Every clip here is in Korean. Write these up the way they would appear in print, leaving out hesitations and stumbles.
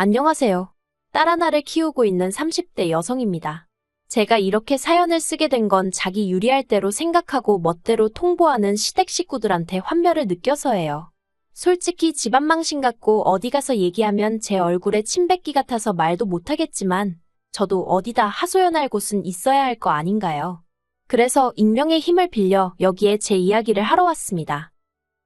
안녕하세요. 딸 하나를 키우고 있는 30대 여성입니다. 제가 이렇게 사연을 쓰게 된 건 자기 유리할 대로 생각하고 멋대로 통보하는 시댁 식구들한테 환멸을 느껴서예요. 솔직히 집안 망신 같고 어디 가서 얘기하면 제 얼굴에 침 뱉기 같아서 말도 못하겠지만 저도 어디다 하소연할 곳은 있어야 할 거 아닌가요? 그래서 익명의 힘을 빌려 여기에 제 이야기를 하러 왔습니다.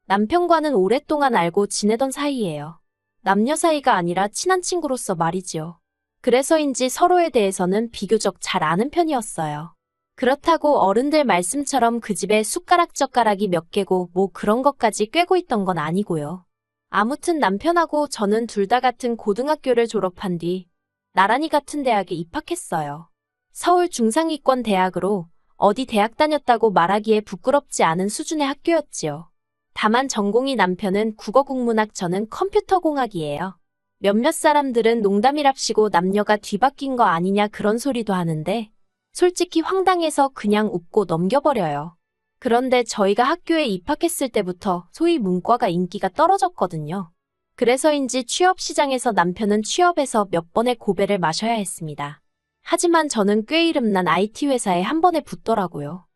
남편과는 오랫동안 알고 지내던 사이예요. 남녀 사이가 아니라 친한 친구로서 말이지요. 그래서인지 서로에 대해서는 비교적 잘 아는 편이었어요. 그렇다고 어른들 말씀처럼 그 집에 숟가락젓가락이 몇 개고 뭐 그런 것까지 꿰고 있던 건 아니고요. 아무튼 남편하고 저는 둘 다 같은 고등학교를 졸업한 뒤 나란히 같은 대학에 입학했어요. 서울 중상위권 대학으로 어디 대학 다녔다고 말하기에 부끄럽지 않은 수준의 학교였지요. 다만 전공이 남편은 국어국문학, 저는 컴퓨터공학이에요. 몇몇 사람들은 농담이랍시고 남녀가 뒤바뀐 거 아니냐 그런 소리도 하는데 솔직히 황당해서 그냥 웃고 넘겨버려요. 그런데 저희가 학교에 입학했을 때부터 소위 문과가 인기가 떨어졌거든요. 그래서인지 취업시장에서 남편은 취업해서 몇 번의 고배를 마셔야 했습니다. 하지만 저는 꽤 이름난 IT 회사에 한 번에 붙더라고요.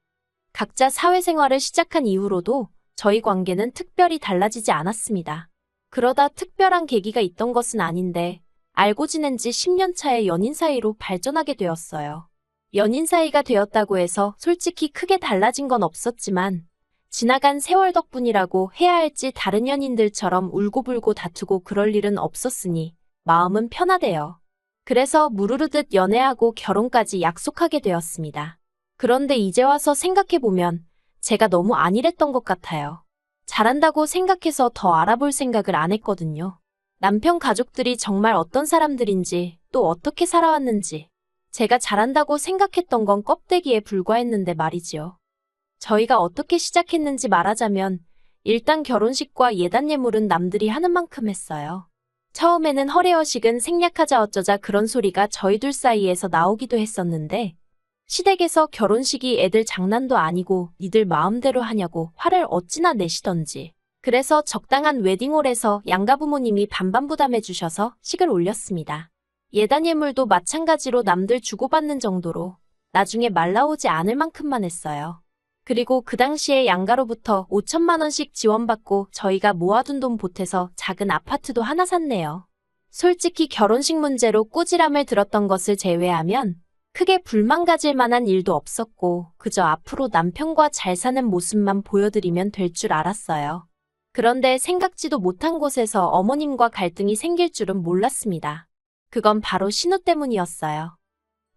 각자 사회생활을 시작한 이후로도 저희 관계는 특별히 달라지지 않았습니다. 그러다 특별한 계기가 있던 것은 아닌데 알고 지낸 지 10년 차에 연인 사이로 발전하게 되었어요. 연인 사이가 되었다고 해서 솔직히 크게 달라진 건 없었지만 지나간 세월 덕분이라고 해야 할지 다른 연인들처럼 울고불고 다투고 그럴 일은 없었으니 마음은 편하대요. 그래서 무르르듯 연애하고 결혼까지 약속하게 되었습니다. 그런데 이제 와서 생각해보면 제가 너무 안일했던 것 같아요. 잘한다고 생각해서 더 알아볼 생각을 안 했거든요. 남편 가족들이 정말 어떤 사람들인지 또 어떻게 살아왔는지 제가 잘한다고 생각했던 건 껍데기에 불과했는데 말이지요. 저희가 어떻게 시작했는지 말하자면 일단 결혼식과 예단 예물은 남들이 하는 만큼 했어요. 처음에는 허례허식은 생략하자 어쩌자 그런 소리가 저희 둘 사이에서 나오기도 했었는데 시댁에서 결혼식이 애들 장난도 아니고 니들 마음대로 하냐고 화를 어찌나 내시던지. 그래서 적당한 웨딩홀에서 양가 부모님이 반반 부담해 주셔서 식을 올렸습니다. 예단 예물도 마찬가지로 남들 주고받는 정도로 나중에 말 나오지 않을 만큼만 했어요. 그리고 그 당시에 양가로부터 5천만 원씩 지원받고 저희가 모아둔 돈 보태서 작은 아파트도 하나 샀네요. 솔직히 결혼식 문제로 꾸지람을 들었던 것을 제외하면 크게 불만 가질 만한 일도 없었고 그저 앞으로 남편과 잘 사는 모습만 보여드리면 될 줄 알았어요. 그런데 생각지도 못한 곳에서 어머님과 갈등이 생길 줄은 몰랐습니다. 그건 바로 신우 때문이었어요.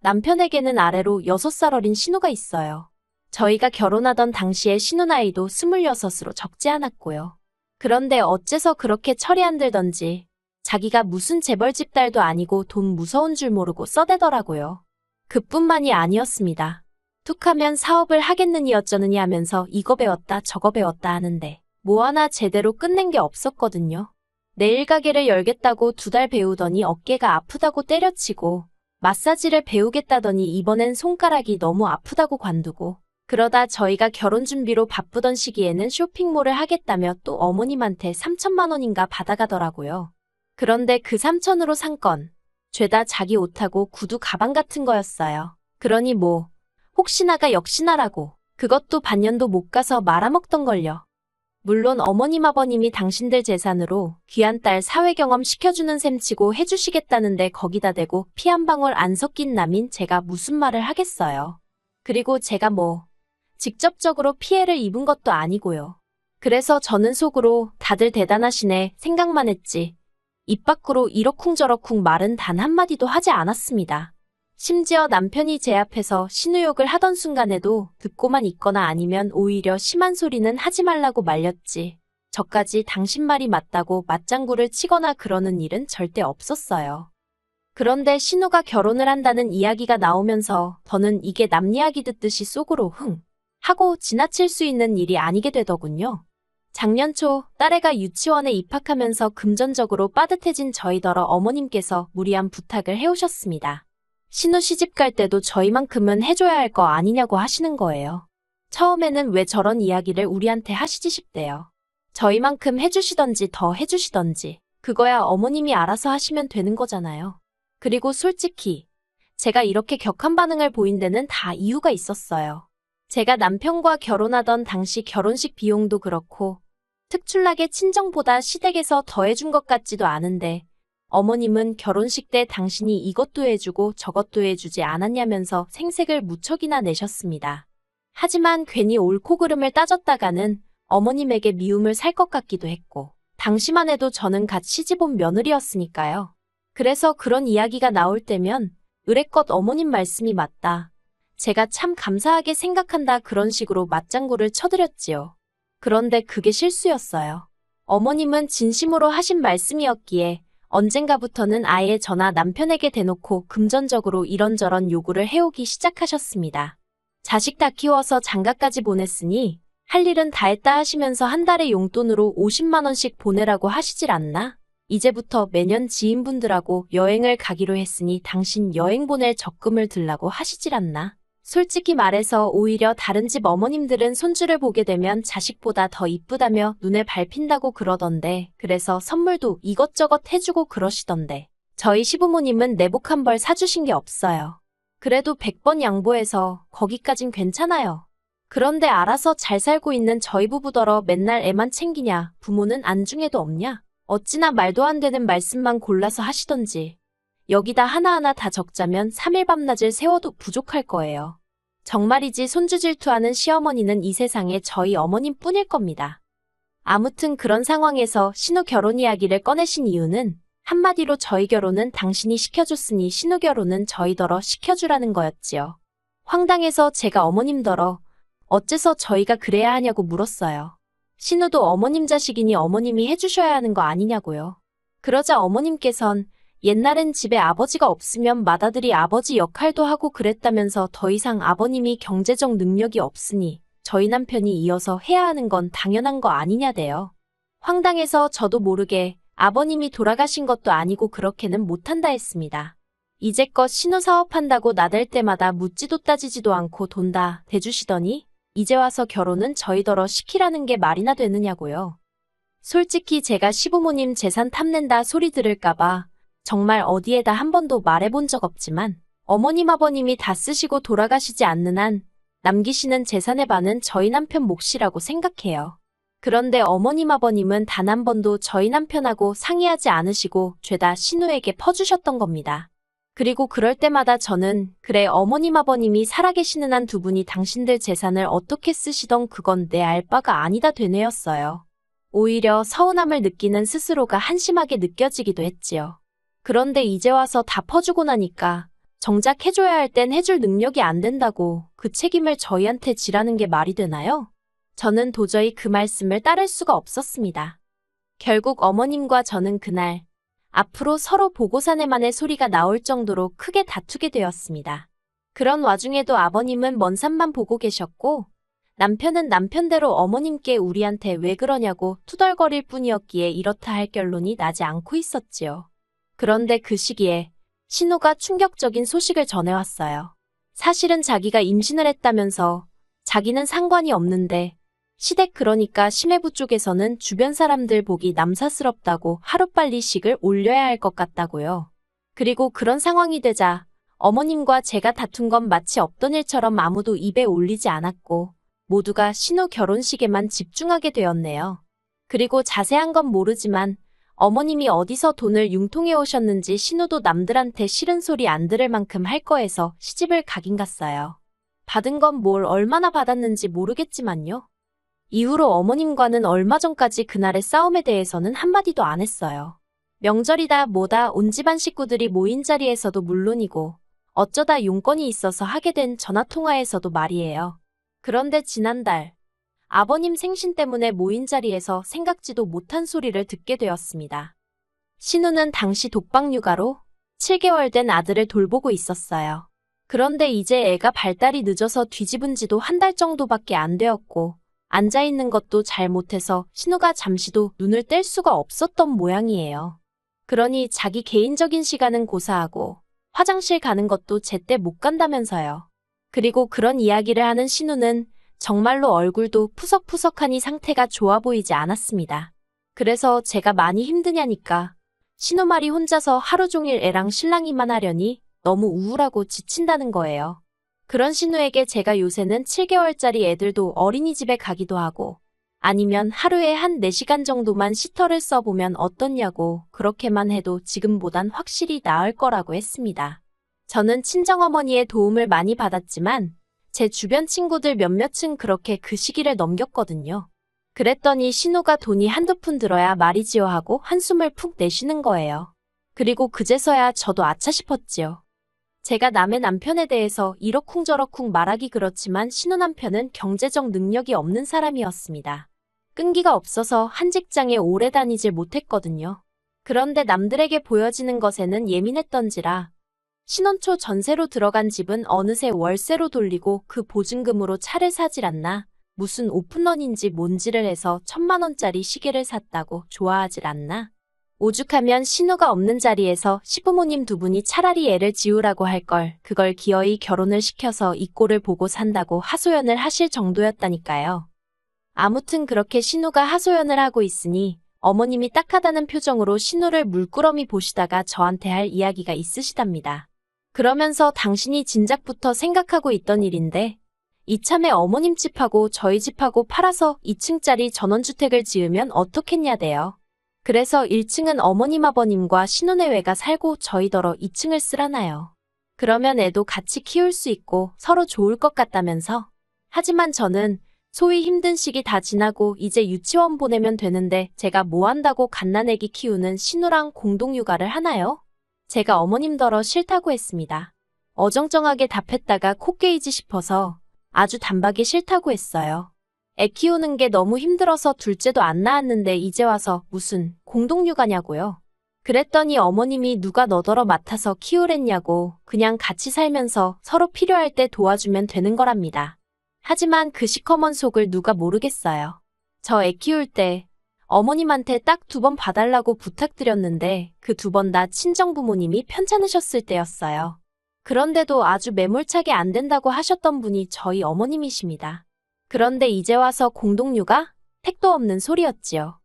남편에게는 아래로 6살 어린 신우가 있어요. 저희가 결혼하던 당시에 신우 나이도 26으로 적지 않았고요. 그런데 어째서 그렇게 철이 안 들던지 자기가 무슨 재벌집 딸도 아니고 돈 무서운 줄 모르고 써대더라고요. 그뿐만이 아니었습니다. 툭하면 사업을 하겠느니 어쩌느니 하면서 이거 배웠다 저거 배웠다 하는데 뭐 하나 제대로 끝낸 게 없었거든요. 네일 가게를 열겠다고 2달 배우더니 어깨가 아프다고 때려치고 마사지를 배우겠다더니 이번엔 손가락이 너무 아프다고 관두고 그러다 저희가 결혼 준비로 바쁘던 시기에는 쇼핑몰을 하겠다며 또 어머님한테 3천만 원인가 받아가더라고요. 그런데 그 3천으로 산 건 죄다 자기 옷하고 구두 가방 같은 거였어요. 그러니 뭐 혹시나가 역시나라고 그것도 반년도 못 가서 말아먹던걸요. 물론 어머님 아버님이 당신들 재산으로 귀한 딸 사회경험 시켜주는 셈치고 해주시겠다는데 거기다 대고 피 한 방울 안 섞인 남인 제가 무슨 말을 하겠어요. 그리고 제가 뭐 직접적으로 피해를 입은 것도 아니고요. 그래서 저는 속으로 다들 대단하시네 생각만 했지 입 밖으로 이러쿵저러쿵 말은 단 한마디도 하지 않았습니다. 심지어 남편이 제 앞에서 신우욕을 하던 순간에도 듣고만 있거나 아니면 오히려 심한 소리는 하지 말라고 말렸지. 저까지 당신 말이 맞다고 맞장구를 치거나 그러는 일은 절대 없었어요. 그런데 신우가 결혼을 한다는 이야기가 나오면서 저는 이게 남 이야기 듣듯이 속으로 흥 하고 지나칠 수 있는 일이 아니게 되더군요. 작년 초 딸애가 유치원에 입학하면서 금전적으로 빠듯해진 저희더러 어머님께서 무리한 부탁을 해오셨습니다. 신우 시집 갈 때도 저희만큼은 해줘야 할 거 아니냐고 하시는 거예요. 처음에는 왜 저런 이야기를 우리한테 하시지 싶대요. 저희만큼 해주시던지 더 해주시던지 그거야 어머님이 알아서 하시면 되는 거잖아요. 그리고 솔직히 제가 이렇게 격한 반응을 보인 데는 다 이유가 있었어요. 제가 남편과 결혼하던 당시 결혼식 비용도 그렇고 특출나게 친정보다 시댁에서 더해준 것 같지도 않은데 어머님은 결혼식 때 당신이 이것도 해주고 저것도 해주지 않았냐면서 생색을 무척이나 내셨습니다. 하지만 괜히 옳고 그름을 따졌다가는 어머님에게 미움을 살 것 같기도 했고 당시만 해도 저는 갓 시집온 며느리였으니까요. 그래서 그런 이야기가 나올 때면 의례껏 어머님 말씀이 맞다. 제가 참 감사하게 생각한다 그런 식으로 맞장구를 쳐드렸지요. 그런데 그게 실수였어요. 어머님은 진심으로 하신 말씀이었기에 언젠가부터는 아예 저나 남편에게 대놓고 금전적으로 이런저런 요구를 해오기 시작하셨습니다. 자식 다 키워서 장가까지 보냈으니 할 일은 다 했다 하시면서 한 달에 용돈으로 50만 원씩 보내라고 하시질 않나? 이제부터 매년 지인분들하고 여행을 가기로 했으니 당신 여행 보낼 적금을 들라고 하시질 않나? 솔직히 말해서 오히려 다른 집 어머님들은 손주를 보게 되면 자식보다 더 이쁘다며 눈에 밟힌다고 그러던데 그래서 선물도 이것저것 해주고 그러시던데 저희 시부모님은 내복 한 벌 사주신 게 없어요. 그래도 100번 양보해서 거기까진 괜찮아요. 그런데 알아서 잘 살고 있는 저희 부부더러 맨날 애만 챙기냐 부모는 안중에도 없냐 어찌나 말도 안 되는 말씀만 골라서 하시던지 여기다 하나하나 다 적자면 3일 밤낮을 세워도 부족할 거예요. 정말이지 손주 질투하는 시어머니는 이 세상에 저희 어머님 뿐일 겁니다. 아무튼 그런 상황에서 신우 결혼 이야기를 꺼내신 이유는 한마디로 저희 결혼은 당신이 시켜줬으니 신우 결혼은 저희더러 시켜주라는 거였지요. 황당해서 제가 어머님더러 어째서 저희가 그래야 하냐고 물었어요. 신우도 어머님 자식이니 어머님이 해주셔야 하는 거 아니냐고요. 그러자 어머님께선 옛날엔 집에 아버지가 없으면 맏아들이 아버지 역할도 하고 그랬다면서 더 이상 아버님이 경제적 능력이 없으니 저희 남편이 이어서 해야 하는 건 당연한 거 아니냐대요. 황당해서 저도 모르게 아버님이 돌아가신 것도 아니고 그렇게는 못한다 했습니다. 이제껏 신우 사업한다고 나댈 때마다 묻지도 따지지도 않고 돈 다 대주시더니 이제 와서 결혼은 저희더러 시키라는 게 말이나 되느냐고요. 솔직히 제가 시부모님 재산 탐낸다 소리 들을까봐 정말 어디에다 한 번도 말해본 적 없지만 어머님 아버님이 다 쓰시고 돌아가시지 않는 한 남기시는 재산의 반은 저희 남편 몫이라고 생각해요. 그런데 어머님 아버님은 단 한 번도 저희 남편하고 상의하지 않으시고 죄다 신우에게 퍼주셨던 겁니다. 그리고 그럴 때마다 저는 그래 어머님 아버님이 살아계시는 한 두 분이 당신들 재산을 어떻게 쓰시던 그건 내 알 바가 아니다 되뇌었어요. 오히려 서운함을 느끼는 스스로가 한심하게 느껴지기도 했지요. 그런데 이제 와서 다 퍼주고 나니까 정작 해줘야 할 땐 해줄 능력이 안 된다고 그 책임을 저희한테 지라는 게 말이 되나요? 저는 도저히 그 말씀을 따를 수가 없었습니다. 결국 어머님과 저는 그날 앞으로 서로 보고 사내만의 소리가 나올 정도로 크게 다투게 되었습니다. 그런 와중에도 아버님은 먼 산만 보고 계셨고 남편은 남편대로 어머님께 우리한테 왜 그러냐고 투덜거릴 뿐이었기에 이렇다 할 결론이 나지 않고 있었지요. 그런데 그 시기에 신우가 충격적인 소식을 전해왔어요. 사실은 자기가 임신을 했다면서 자기는 상관이 없는데 시댁 그러니까 심해부 쪽에서는 주변 사람들 보기 남사스럽다고 하루빨리 식을 올려야 할 것 같다고요. 그리고 그런 상황이 되자 어머님과 제가 다툰 건 마치 없던 일처럼 아무도 입에 올리지 않았고 모두가 신우 결혼식에만 집중하게 되었네요. 그리고 자세한 건 모르지만 어머님이 어디서 돈을 융통해 오셨는지 신우도 남들한테 싫은 소리 안 들을 만큼 할 거해서 시집을 가긴 갔어요. 받은 건 뭘 얼마나 받았는지 모르겠지만요. 이후로 어머님과는 얼마 전까지 그날의 싸움에 대해서는 한마디도 안 했어요. 명절이다 뭐다 온 집안 식구들이 모인 자리에서도 물론이고 어쩌다 용건이 있어서 하게 된 전화통화에서도 말이에요. 그런데 지난달 아버님 생신 때문에 모인 자리에서 생각지도 못한 소리를 듣게 되었습니다. 신우는 당시 독박 육아로 7개월 된 아들을 돌보고 있었어요. 그런데 이제 애가 발달이 늦어서 뒤집은 지도 한 달 정도밖에 안 되었고 앉아있는 것도 잘 못해서 신우가 잠시도 눈을 뗄 수가 없었던 모양이에요. 그러니 자기 개인적인 시간은 고사하고 화장실 가는 것도 제때 못 간다면서요. 그리고 그런 이야기를 하는 신우는 정말로 얼굴도 푸석푸석하니 상태가 좋아 보이지 않았습니다. 그래서 제가 많이 힘드냐니까. 신우말이 혼자서 하루 종일 애랑 실랑이만 하려니 너무 우울하고 지친다는 거예요. 그런 신우에게 제가 요새는 7개월짜리 애들도 어린이집에 가기도 하고 아니면 하루에 한 4시간 정도만 시터를 써보면 어떻냐고 그렇게만 해도 지금보단 확실히 나을 거라고 했습니다. 저는 친정어머니의 도움을 많이 받았지만 제 주변 친구들 몇몇은 그렇게 그 시기를 넘겼거든요. 그랬더니 신우가 돈이 한두 푼 들어야 말이지요 하고 한숨을 푹 내쉬는 거예요. 그리고 그제서야 저도 아차 싶었지요. 제가 남의 남편에 대해서 이러쿵저러쿵 말하기 그렇지만 신우 남편은 경제적 능력이 없는 사람이었습니다. 끈기가 없어서 한 직장에 오래 다니질 못했거든요. 그런데 남들에게 보여지는 것에는 예민했던지라 신혼 초 전세로 들어간 집은 어느새 월세로 돌리고 그 보증금으로 차를 사질 않나 무슨 오픈런인지 뭔지를 해서 1,000만 원짜리 시계를 샀다고 좋아하질 않나. 오죽하면 신우가 없는 자리에서 시부모님 두 분이 차라리 애를 지우라고 할 걸 그걸 기어이 결혼을 시켜서 이 꼴을 보고 산다고 하소연을 하실 정도였다니까요. 아무튼 그렇게 신우가 하소연을 하고 있으니 어머님이 딱하다는 표정으로 신우를 물끄러미 보시다가 저한테 할 이야기가 있으시답니다. 그러면서 당신이 진작부터 생각하고 있던 일인데 이참에 어머님 집하고 저희 집하고 팔아서 2층짜리 전원주택을 지으면 어떻겠냐대요. 그래서 1층은 어머님 아버님과 신혼애외가 살고 저희더러 2층을 쓰라나요. 그러면 애도 같이 키울 수 있고 서로 좋을 것 같다면서. 하지만 저는 소위 힘든 시기 다 지나고 이제 유치원 보내면 되는데 제가 뭐 한다고 갓난애기 키우는 신우랑 공동육아를 하나요? 제가 어머님더러 싫다고 했습니다. 어정쩡하게 답했다가 코 깨이지 싶어서 아주 단박에 싫다고 했어요. 애 키우는 게 너무 힘들어서 둘째도 안 낳았는데 이제 와서 무슨 공동육아냐고요. 그랬더니 어머님이 누가 너더러 맡아서 키우랬냐고 그냥 같이 살면서 서로 필요할 때 도와주면 되는 거랍니다. 하지만 그 시커먼 속을 누가 모르겠어요. 저 애 키울 때 어머님한테 딱 2번 봐달라고 부탁드렸는데 그 2번 다 친정부모님이 편찮으셨을 때였어요. 그런데도 아주 매몰차게 안 된다고 하셨던 분이 저희 어머님이십니다. 그런데 이제 와서 공동육아? 택도 없는 소리였지요.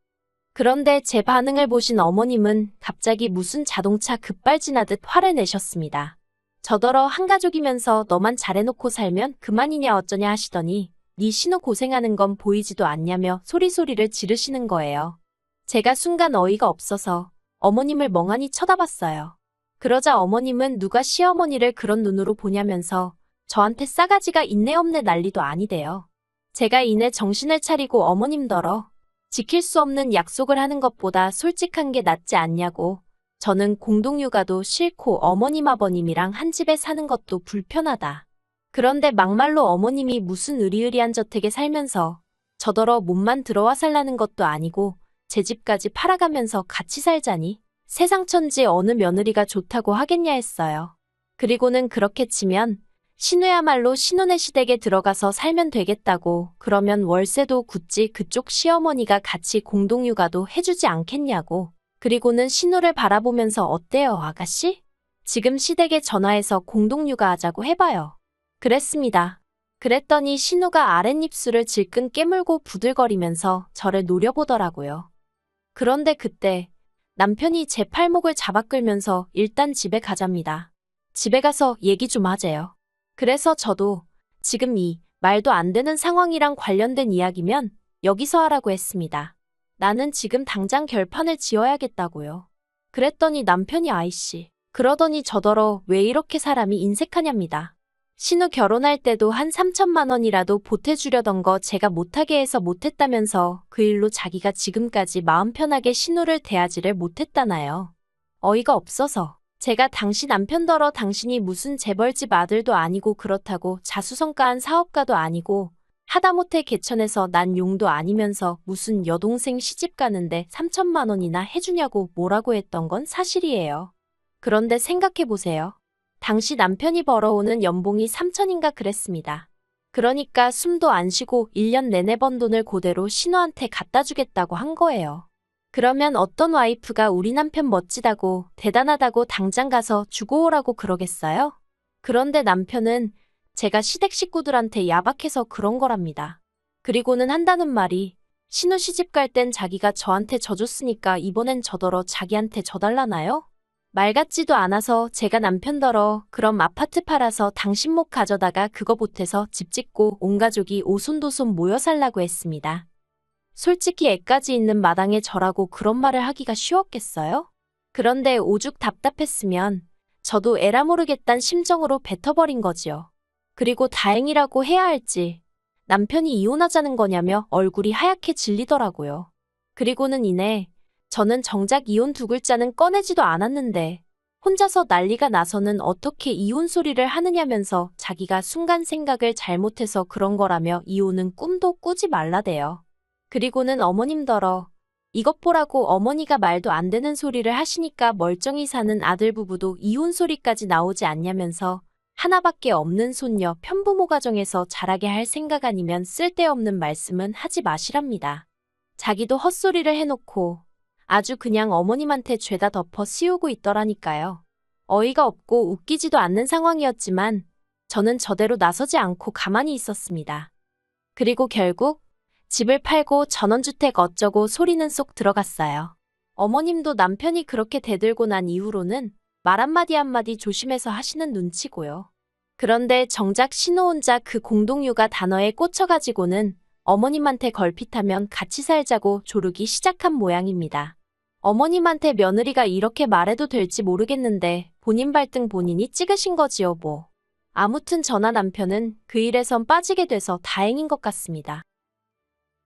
그런데 제 반응을 보신 어머님은 갑자기 무슨 자동차 급발진하듯 화를 내셨습니다. 저더러 한가족이면서 너만 잘해놓고 살면 그만이냐 어쩌냐 하시더니 네 신우 고생하는 건 보이지도 않냐며 소리소리를 지르시는 거예요. 제가 순간 어이가 없어서 어머님을 멍하니 쳐다봤어요. 그러자 어머님은 누가 시어머니를 그런 눈으로 보냐면서 저한테 싸가지가 있네 없네 난리도 아니대요. 제가 이내 정신을 차리고 어머님더러 지킬 수 없는 약속을 하는 것보다 솔직한 게 낫지 않냐고. 저는 공동육아도 싫고 어머님 아버님이랑 한 집에 사는 것도 불편하다. 그런데 막말로 어머님이 무슨 으리으리한 저택에 살면서 저더러 몸만 들어와 살라는 것도 아니고 제 집까지 팔아가면서 같이 살자니 세상 천지 어느 며느리가 좋다고 하겠냐 했어요. 그리고는 그렇게 치면 신우야말로 신혼의 시댁에 들어가서 살면 되겠다고 그러면 월세도 굳이 그쪽 시어머니가 같이 공동육아도 해주지 않겠냐고. 그리고는 신우를 바라보면서 어때요 아가씨? 지금 시댁에 전화해서 공동육아 하자고 해봐요. 그랬습니다. 그랬더니 신우가 아랫입술을 질끈 깨물고 부들거리면서 저를 노려보더라고요. 그런데 그때 남편이 제 팔목을 잡아 끌면서 일단 집에 가자입니다. 집에 가서 얘기 좀 하재요. 그래서 저도 지금 이 말도 안 되는 상황이랑 관련된 이야기면 여기서 하라고 했습니다. 나는 지금 당장 결판을 지어야겠다고요. 그랬더니 남편이 아이씨 그러더니 저더러 왜 이렇게 사람이 인색하냐입니다. 신우 결혼할 때도 한 3천만 원이라도 보태주려던 거 제가 못하게 해서 못했다면서 그 일로 자기가 지금까지 마음 편하게 신우를 대하지를 못했다나요. 어이가 없어서 제가 당신 남편더러 당신이 무슨 재벌집 아들도 아니고 그렇다고 자수성가한 사업가도 아니고 하다못해 개천에서 난 용도 아니면서 무슨 여동생 시집 가는데 3천만 원이나 해주냐고 뭐라고 했던 건 사실이에요. 그런데 생각해보세요. 당시 남편이 벌어오는 연봉이 3천인가 그랬습니다. 그러니까 숨도 안 쉬고 1년 내내 번 돈을 그대로 신우한테 갖다 주겠다고 한 거예요. 그러면 어떤 와이프가 우리 남편 멋지다고 대단하다고 당장 가서 주고 오라고 그러겠어요? 그런데 남편은 제가 시댁 식구들한테 야박해서 그런 거랍니다. 그리고는 한다는 말이 신우 시집 갈 땐 자기가 저한테 져줬으니까 이번엔 저더러 자기한테 져달라나요? 말 같지도 않아서 제가 남편더러 그럼 아파트 팔아서 당신 목 가져다가 그거 보태서 집 짓고 온 가족이 오손도손 모여 살라고 했습니다. 솔직히 애까지 있는 마당에 저라고 그런 말을 하기가 쉬웠겠어요? 그런데 오죽 답답했으면 저도 에라 모르겠단 심정으로 뱉어버린 거지요. 그리고 다행이라고 해야 할지 남편이 이혼하자는 거냐며 얼굴이 하얗게 질리더라고요. 그리고는 이내 저는 정작 이혼 두 글자는 꺼내지도 않았는데 혼자서 난리가 나서는 어떻게 이혼 소리를 하느냐면서 자기가 순간 생각을 잘못해서 그런 거라며 이혼은 꿈도 꾸지 말라대요. 그리고는 어머님더러 이것 보라고 어머니가 말도 안 되는 소리를 하시니까 멀쩡히 사는 아들 부부도 이혼 소리까지 나오지 않냐면서 하나밖에 없는 손녀 편부모 가정에서 자라게 할 생각 아니면 쓸데없는 말씀은 하지 마시랍니다. 자기도 헛소리를 해놓고 아주 그냥 어머님한테 죄다 덮어 씌우고 있더라니까요. 어이가 없고 웃기지도 않는 상황이었지만 저는 저대로 나서지 않고 가만히 있었습니다. 그리고 결국 집을 팔고 전원주택 어쩌고 소리는 쏙 들어갔어요. 어머님도 남편이 그렇게 대들고 난 이후로는 말 한마디 한마디 조심해서 하시는 눈치고요. 그런데 정작 신우 혼자 그 공동육아 단어에 꽂혀가지고는 어머님한테 걸핏하면 같이 살자고 조르기 시작한 모양입니다. 어머님한테 며느리가 이렇게 말해도 될지 모르겠는데 본인 발등 본인이 찍으신 거지요 뭐. 아무튼 저나 남편은 그 일에선 빠지게 돼서 다행인 것 같습니다.